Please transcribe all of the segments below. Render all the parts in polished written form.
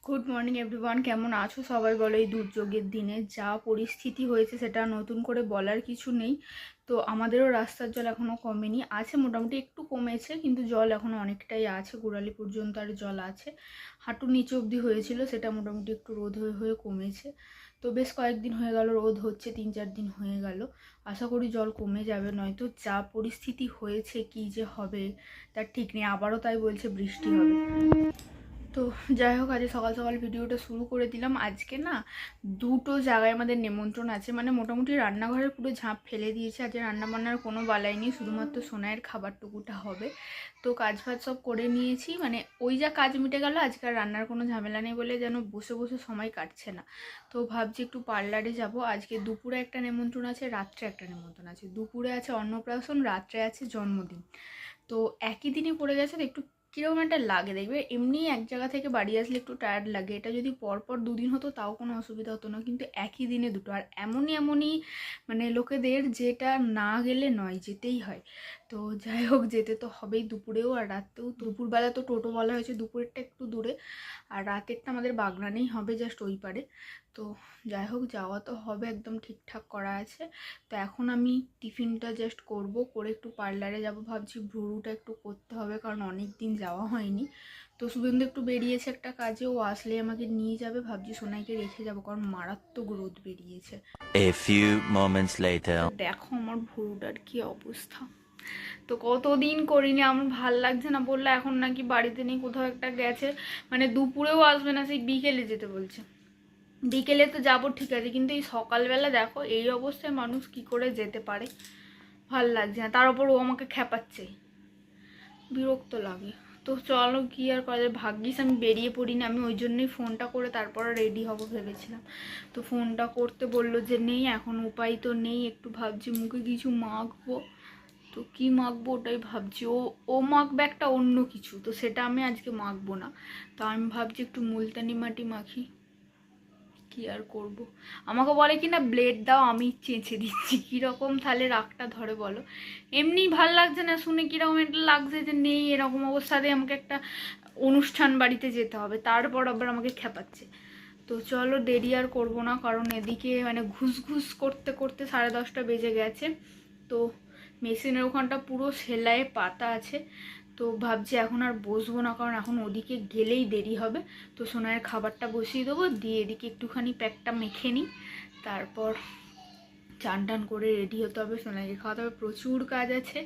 Good morning everyone, কেমন আছো সবাই বলো। এই দুর্যোগের দিনে যা পরিস্থিতি হয়েছে সেটা নতুন করে বলার কিছু নেই। তো আমাদেরও রাস্তার জল এখনও কমেনি, আছে মোটামুটি একটু কমেছে, কিন্তু জল এখনও অনেকটাই আছে, গোড়ালি পর্যন্ত আর জল আছে। হাঁটুর নিচে অবধি হয়েছিল, সেটা মোটামুটি একটু রোদ হয়ে হয়ে কমেছে। তো বেশ কয়েকদিন হয়ে গেল রোদ হচ্ছে, 3-4 দিন হয়ে গেল। আশা করি জল কমে যাবে, নয়তো যা পরিস্থিতি হয়েছে কি যে হবে তার ঠিক নেই। আবারও তাই বলছে বৃষ্টি হবে। তো যাই হোক, আজকে সকাল সকাল ভিডিওটা শুরু করে দিলাম। আজকে না দুটো জায়গায় আমাদের নিমন্ত্রণ আছে, মানে মোটামুটি রান্নাঘরের পুরো ঝাঁপ ফেলে দিয়েছে। আজকে রান্নাবান্নার কোনো বালাই নেই, শুধুমাত্র সোনাইয়ের খাবারটুকুটা হবে। তো কাজ ফাজ সব করে নিয়েছি, মানে ওই যা কাজ মিটে গেল, আজকে আর রান্নার কোনো ঝামেলা নেই বলে যেন বসে বসে সময় কাটছে না। তো ভাবছি একটু পার্লারে যাব। আজকে দুপুরে একটা নিমন্ত্রণ আছে, রাত্রে একটা নিমন্ত্রণ আছে। দুপুরে আছে অন্নপ্রাশন, রাত্রে আছে জন্মদিন। তো একই দিনে পড়ে গেছে, তো একটু কীরকম একটা লাগে। দেখবে এমনি এক জায়গা থেকে বাড়ি আসলে একটু টায়ার্ড লাগে, এটা যদি পরপর দুদিন হতো তাও কোনো অসুবিধা হতো না, কিন্তু একই দিনে দুটো। আর এমনই মানে লোকেদের যেটা না গেলে নয়, যেতেই হয়। তো যাই হোক, যেতে তো হবেই, দুপুরেও আর রাতেও। দুপুরবেলা তো টোটো বলা হয়েছে, দুপুরেরটা একটু দূরে, আর রাতেরটা আমাদের বাগনানেই হবে, জাস্ট ওই পারে। তো যাই হোক, যাওয়া তো হবে, একদম ঠিকঠাক করা আছে। তো এখন আমি টিফিনটা জাস্ট করব, করে একটু পার্লারে যাব ভাবছি। ভ্রুটা একটু করতে হবে, কারণ অনেক দিন যাওয়া হয়নি। তো শুভেন্দু একটু বেরিয়েছে একটা কাজে, ও আসলে আমাকে নিয়ে যাবে। ভাবছি সোনাইকে রেখে যাব, কারণ মারাত্মক রোদ বেরিয়েছে। A few moments later. দেখো আমার ভ্রুটার কি অবস্থা। তো কতদিন করিনি, আমার ভাল লাগছে না। বললে এখন নাকি বাড়িতে নেই, কোথাও একটা গেছে, মানে দুপুরেও আসবে না, সেই বিকেলে যেতে বলছে। বিকেলে তো যাবো ঠিক আছে, কিন্তু এই সকালবেলা দেখো এই অবস্থায় মানুষ কি করে যেতে পারে, ভাল লাগছে না। তার উপর ও আমাকে খেপাচ্ছে, বিরক্ত লাগে। তো চলো কি আর করা যায়, ভাগ্যিস আমি বেরিয়ে পড়িনি। আমি ওই জন্যই ফোনটা করে তারপর রেডি হব ভেবেছিলাম। তো ফোনটা করতে বললো যে নেই, এখন উপায় তো নেই। একটু ভাবছি মুখে কিছু মাখবো, তো কি মাখবো ওটাই ভাবছি। ও মাখবে একটা অন্য কিছু, তো সেটা আমি আজকে মাখবো না। তো আমি ভাবছি একটু মুলতানি মাটি মাখি, কি আর করব। আমাকে বলে কি না ব্লেড দাও, আমি চেঁচে দিচ্ছি। কীরকম তাহলে রাগটা ধরে বলো। এমনি ভাল লাগছে না শুনে, কীরকম একটা লাগছে যে নেই, এরকম অবস্থাতে আমাকে একটা অনুষ্ঠান বাড়িতে যেতে হবে, তারপর আবার আমাকে খেপাচ্ছে। তো চলো দেরি আর করবো না, কারণ এদিকে মানে ঘুষ করতে করতে 10:30 বেজে গেছে। তো মেশিনের ওখানটা পুরো সেলাই পাতা আছে। তো ভাবছি এখন আর বসবো না, কারণ এখন ওদিকে গেলেই দেরি হবে। তো সোনাইয়ের খাবারটা বসিয়ে দেবো, দিয়ে এদিকে একটুখানি প্যাকটা মেখে নিই, তারপর চান টান করে রেডি হতে হবে, সোনাইকে খাওয়াতে হবে। প্রচুর কাজ আছে,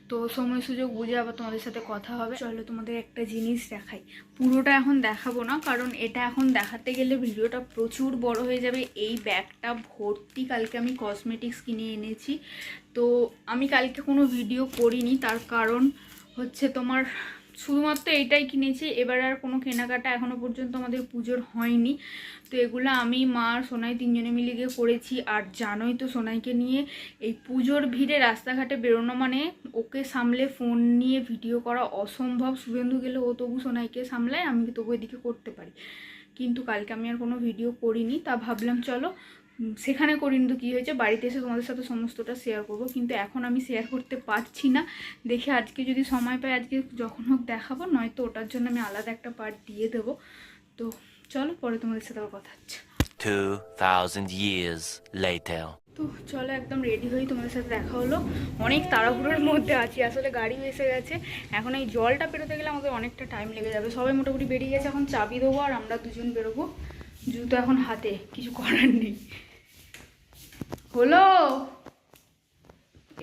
তো সময় সুযোগ বুঝে আবার তোমাদের সাথে কথা হবে। চলো তোমাদের একটা জিনিস দেখাই। পুরোটা এখন দেখাবো না, কারণ এটা এখন দেখাতে গেলে ভিডিওটা প্রচুর বড় হয়ে যাবে। এই ব্যাগটা ভর্তি কালকে আমি কসমেটিক্স কিনে এনেছি। তো আমি কালকে কোনো ভিডিও করিনি, তার কারণ হচ্ছে তোমার শুধুমাত্র এইটাই কিনেছি। এবার আর কোনো কেনাকাটা এখনও পর্যন্ত আমাদের পুজোর হয়নি। তো এগুলো আমি, মা আর সোনাই তিনজনে মিলে গিয়ে করেছি। আর জানোই তো সোনাইকে নিয়ে এই পুজোর ভিড়ে রাস্তাঘাটে বেরোনো মানে ওকে সামলে ফোন নিয়ে ভিডিও করা অসম্ভব। শুভেন্দু গেলে ও তবু সোনাইকে সামলায়, আমি তবু এদিকে করতে পারি। কিন্তু কালকে আমি আর কোনো ভিডিও করিনি, তা ভাবলাম চলো সেখানে করি, কিন্তু কী হয়েছে বাড়িতে এসে তোমাদের সাথে সমস্তটা শেয়ার করব। কিন্তু এখন আমি শেয়ার করতে পারছি না, দেখে আজকে যদি সময় পাই আজকে যখন হোক দেখাবো, নয়তো ওটার জন্য আমি আলাদা একটা পার্ট দিয়ে দেবো। তো চলো পরে তোমাদের সাথে আবার কথা হচ্ছে। 2000 years later. তো চলো একদম রেডি হয়ে তোমাদের সাথে দেখা হলো। অনেক তাড়াহুড়োর মধ্যে আছি, আসলে গাড়িও এসে গেছে। এখন এই জলটা পেরোতে গেলে আমাদের অনেকটা টাইম লেগে যাবে। সবাই মোটামুটি বেরিয়ে গেছে, এখন চাবি দেবো আর আমরা দুজন বেরোবো। জুতো এখন হাতে, কিছু করার নেই। হলো,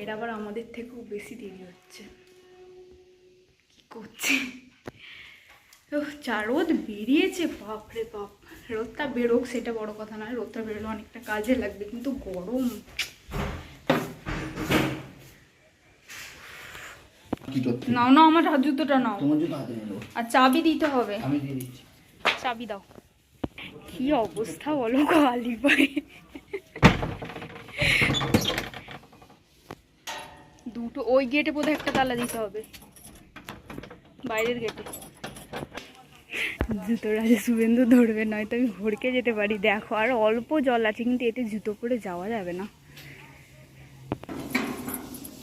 এর আবার আমাদের থেকেও বেশি দেরি হচ্ছে, কি করছে। তো যা রোদ বেরিয়েছে, বাপরে বাপ। রোদটা বেরোক সেটা বড় কথা নয়, রোদটা বেরোলে অনেকটা কাজে লাগবে, কিন্তু গরম। নাও নাও আমার হাত জুতোটা নাও, আর চাবি দিতে হবে। আমি দিয়ে দিচ্ছি, চাবি দাও। কি অবস্থা বলো খালি পায়ে। দুটো ওই গেটে বোধহয় একটা তালা দিতে হবে, বাইরের গেটে। জুতোর আছে, শুভেন্দু ধরবে, নয়তো আমি ভরকে যেতে পারি। দেখো আর অল্প জল আছে, কিন্তু এতে জুতো পরে যাওয়া যাবে না।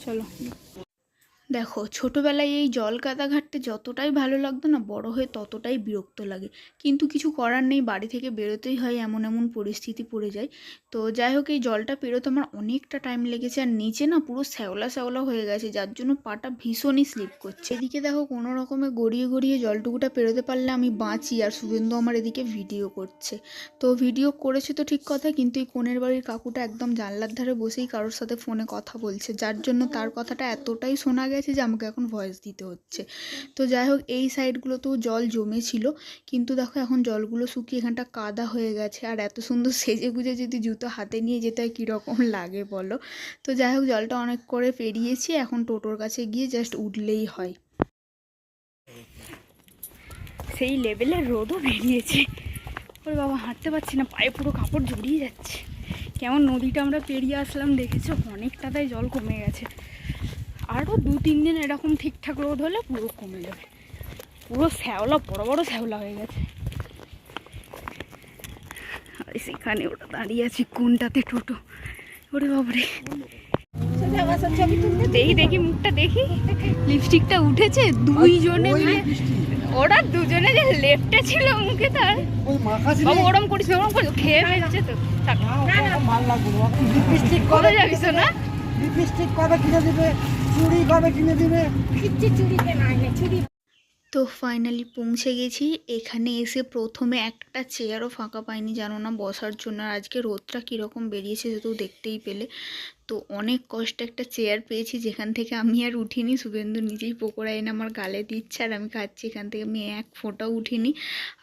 চলো দেখো, ছোটোবেলায় এই জল কাদা ঘাটতে যতটাই ভালো লাগতো না, বড় হয়ে ততটাই বিরক্ত লাগে। কিন্তু কিছু করার নেই, বাড়ি থেকে বেরোতেই হয়, এমন এমন পরিস্থিতি পড়ে যায়। তো যাই হোক, এই জলটা পেরোতে আমার অনেকটা টাইম লেগেছে, আর নিচে না পুরো শ্যাওলা শ্যাওলা হয়ে গেছে, যার জন্য পাটা ভীষণই স্লিপ করছে। এদিকে দেখো, কোনো রকমে গড়িয়ে গড়িয়ে জলটুকুটা পেরোতে পারলে আমি বাঁচি, আর শুভেন্দু আমার এদিকে ভিডিও করছে। তো ভিডিও করেছে তো ঠিক কথা, কিন্তু এই কোণের বাড়ির কাকুটা একদম জানলার ধারে বসেই কারোর সাথে ফোনে কথা বলছে, যার জন্য তার কথাটা এতটাই শোনা গেছে যে আমাকে এখন ভয়েস দিতে হচ্ছে। তো যাই হোক, এই সাইডগুলোতেও জল জমেছিল, কিন্তু দেখো এখন জলগুলো শুকিয়ে এখানটা কাদা হয়ে গেছে। আর এত সুন্দর সেজে গুজে যদি জুতো হাতে নিয়ে যেতে হয় কীরকম লাগে বলো। তো যাই হোক, জলটা অনেক করে পেরিয়েছি, এখন টোটোর কাছে গিয়ে জাস্ট উঠলেই হয়। সেই লেভেলের রোদও বেরিয়েছে। ওরে বাবা, হাঁটতে পারছি না, পায়ে পুরো কাপড় জড়িয়ে যাচ্ছে। কেমন নদীটা আমরা পেরিয়ে আসলাম দেখেছো, অনেকটাই জল কমে গেছে। আরও 2-3 দিন এরকম ঠিকঠাক রোদ হলে পুরো কমে যাবে। পুরো শ্যাওলা, বড় বড় শ্যাওলা হয়ে গেছে। আর সেখানে ওটা দাঁড়িয়ে আছে, কোনটাতে টোটো। ওরে বাবারে, দেখি দেখি মুখটা দেখি, লিপস্টিকটা উঠেছে দুইজনে মিলে। ওরা দুজনে যে লেফটে ছিল মুখে, তার ওরম করিস ওরম করিস, খেয়ে ফেলছে তো। কোথায় যাবিস না? লিপস্টিক কবে কিনে দিবে, চুড়ি কবে কিনে দিবে, চুড়ি কেনা চুড়ি। তো ফাইনালি পৌঁছে গেছি। এখানে এসে প্রথমে একটা চেয়ারও ফাঁকা পাইনি, জানো না, বসার জন্য। আর আজকে রোদটা কীরকম বেরিয়েছে সে তো দেখতেই পেলে। তো অনেক কষ্টে একটা চেয়ার পেয়েছি, যেখান থেকে আমি আর উঠিনি। শুভেন্দু নিজেই পকোড়া এনে আমার গালে দিচ্ছে আর আমি খাচ্ছি, এখান থেকে আমি এক ফোঁটাও উঠিনি।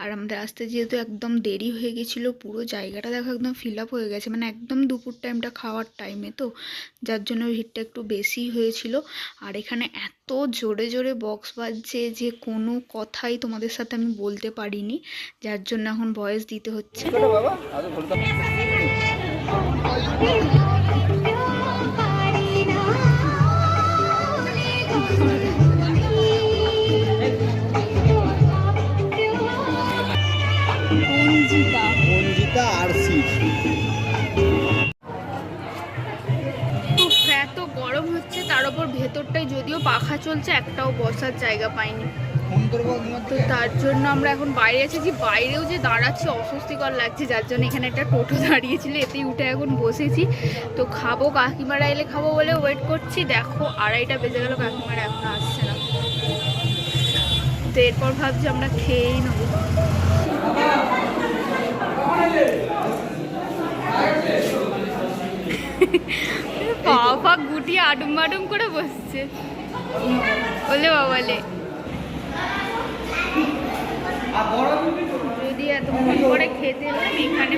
আর আমাদের আসতে যেহেতু একদম দেরি হয়ে গেছিলো, পুরো জায়গাটা দেখো একদম ফিল আপ হয়ে গেছে, মানে একদম দুপুর টাইমটা, খাওয়ার টাইমে তো, যার জন্য ভিড়টা একটু বেশি হয়েছিল। আর এখানে এত জোরে জোরে বক্স বাজছে যে কোনো কথাই তোমাদের সাথে আমি বলতে পারিনি, যার জন্য এখন ভয়েস দিতে হচ্ছে। এত গরম হচ্ছে, তার উপর ভেতরটাই যদিও পাখা চলছে, একটাও বসার জায়গা পাইনি। তো তার জন্য আমরা এখন বাইরে এসেছি, বাইরেও যে দাঁড়াচ্ছি অস্বস্তিকর লাগছে, যার জন্য এখানে একটা টোটো দাঁড়িয়েছিল, এতেই উঠে এখন বসেছি। তো খাবো, কাকিমারা এলে খাবো বলে ওয়েট করছি। দেখো 2:30টা বেজে গেল, কাকিমারা এখন আসছে না। তো এরপর ভাবছি আমরা খেয়েই নেবো। পা গুটিয়ে আডুম আডুম করে বসছে, বলে বাবালে। যদি এত মন করে খেতে এলাম এখানে,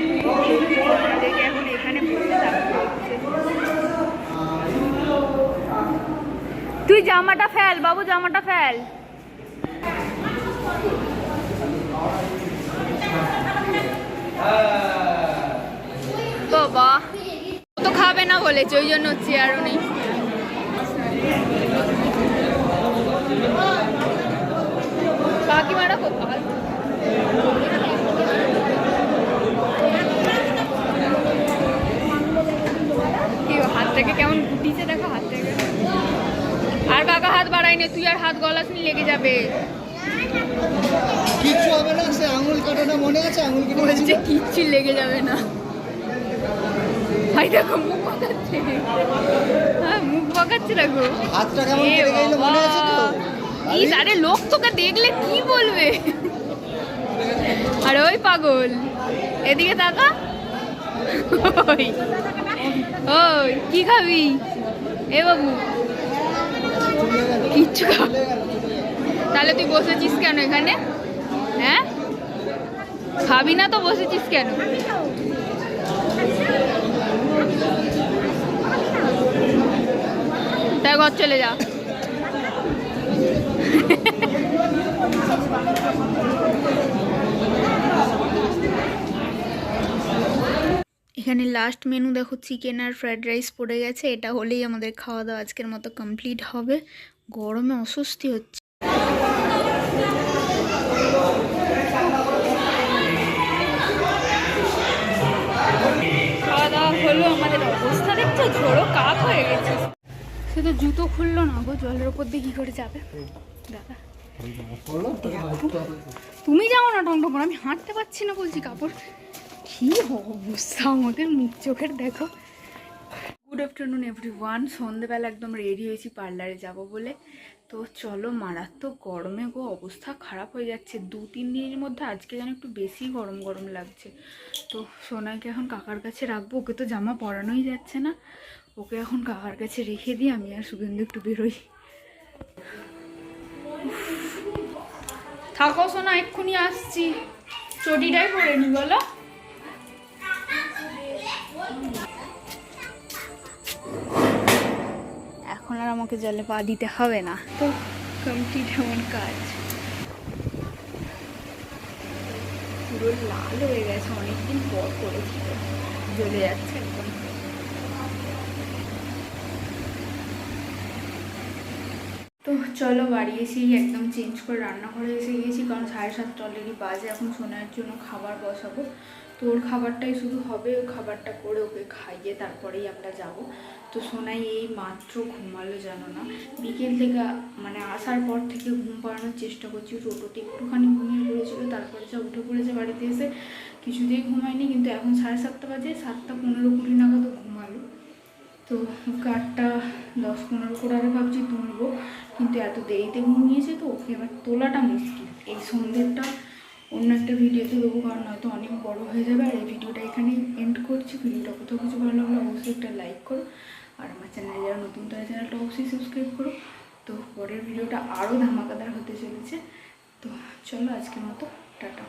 দেখে এখন এখানে বসে থাকতে হচ্ছে। তুই জামাটা ফেল বাবু, জামাটা ফেল। বাবা তো খাবে না বলেছে, ওই জন্য চেয়ারও নেই। কাকিমারা কোথায়? হাতটাকে কেমন গুটিছে দেখো, হাত থেকে। আর কাকা হাত বাড়াইনি, তুই আর হাত গলাসনি, লেগে যাবে। কিচ্ছু হবে না, সে আঙুল কাটাটা মনে আছে, আঙুল কেটে বলছে কিচ্ছু লেগে যাবে না। ভাই দেখো মুখ পাকাচ্ছে, হ্যাঁ মুখ পাকাচ্ছে দেখো। হাতটা কেমন কেটে গেল মনে আছে তো? এই আরে লোক তোকে দেখলে কি বলবে? আরে ওই পাগল, এদিকে তাকা। ওই ওই কি খাবি? এ বাবু কিচ্ছু খাবি? তাহলে তুই বসেছিস কেন এখানে? হ্যাঁ খাবি না তো বসেছিস কেন? তাই ঘর চলে যা। এখানে লাস্ট মেনু দেখো, চিকেন আর ফ্রাইড রাইস পড়ে গেছে। এটা হলেই আমাদের খাওয়া দাওয়া আজকের মতো কমপ্লিট হবে। গরমে অস্বস্তি হচ্ছে। খাওয়া দাওয়া হলো, আমাদের অবস্থা দেখছো ঝোড়ো কাক হয়ে গেছে। সে তো জুতো খুললো না গো, জলের ওপর দিয়ে কি করে যাবে দাদা? তুমি যাও না টমটম, আমি হাঁটতে পারছি না বলছি। কাপড় কি অবস্থা আমাদের মুখ চোখের দেখো। Good afternoon everyone. সন্ধেবেলা একদম রেডি হয়েছি পার্লারে যাব বলে। তো চলো, মারাত্মক গরমে গো অবস্থা খারাপ হয়ে যাচ্ছে। 2-3 দিনের মধ্যে আজকে যেন একটু বেশি গরম গরম লাগছে। তো সোনাইকে এখন কাকার কাছে রাখবো, ওকে তো জামা পরানোই যাচ্ছে না। ওকে এখন কাকার কাছে রেখে দিই, আমি আর শুভেন্দু একটু বেরোই। থাকো সোনা, এক্ষুনি আসছি। চটিটাই পরে নি বলো। এখন আর আমাকে জলে পা দিতে হবে না। তো কমপ্লিট এমন কাজ। পুরো লাল হয়ে গেছে, অনেকদিন পর করেছি, জ্বলে যাচ্ছে একদম। তো চলো, বাড়ি এসেই একদম চেঞ্জ করে রান্নাঘরে এসে গিয়েছি, কারণ 7:30 অলরেডি বাজে। এখন সোনার জন্য খাবার বসাবো। তো ওর খাবারটাই শুধু হবে, ও খাবারটা করে ওকে খাইয়ে তারপরেই আমরা যাব। তো সোনাই এই মাত্র ঘুমালো, জানো না, বিকেল থেকে মানে আসার পর থেকে ঘুম পাড়ানোর চেষ্টা করছি। টোটোতে একটুখানি ঘুমিয়ে পড়েছিল, তারপরে যা উঠে পড়েছে বাড়িতে এসে, কিছুতেই ঘুমায়নি। কিন্তু এখন 7:30 বাজে, 7:15-20 নাগাদ ঘুমালো। তো 8:10-15 করে আরে ভাবছি তুলবো, কিন্তু এত দেরিতে ঘুমিয়েছে তো ওকে এবার তোলাটা মুশকিল। এই সন্ধ্যেটা অন্য একটা ভিডিওতে দেবো, কারণ হয়তো অনেক বড় হয়ে যাবে। আর এই ভিডিওটা এখানেই এন্ড করছি। ভিডিওটা কোথাও কিছু ভালো লাগলে অবশ্যই একটা লাইক করো, আর আমার চ্যানেলে যারা নতুন তারা চ্যানেলটা অবশ্যই সাবস্ক্রাইব করো। তো পরের ভিডিওটা আরও ধামাকাদার হতে চলেছে। তো চলো, আজকের মতো টাটা।